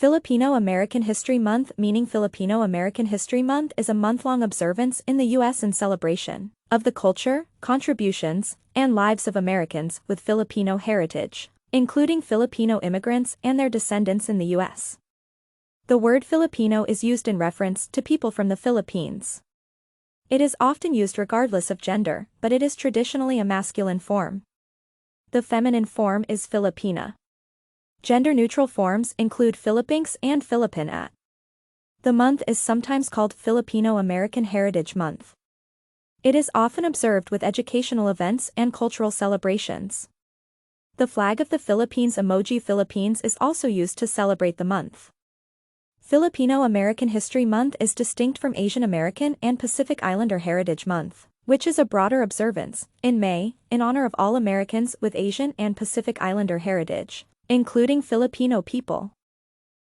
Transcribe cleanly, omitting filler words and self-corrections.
Filipino American History Month, meaning Filipino American History Month, is a month-long observance in the U.S. in celebration of the culture, contributions, and lives of Americans with Filipino heritage, including Filipino immigrants and their descendants in the U.S. The word Filipino is used in reference to people from the Philippines. It is often used regardless of gender, but it is traditionally a masculine form. The feminine form is Filipina. Gender-neutral forms include Philippines and Filipinat. The month is sometimes called Filipino American Heritage Month. It is often observed with educational events and cultural celebrations. The flag of the Philippines emoji Philippines is also used to celebrate the month. Filipino American History Month is distinct from Asian American and Pacific Islander Heritage Month, which is a broader observance, in May, in honor of all Americans with Asian and Pacific Islander heritage, including Filipino people.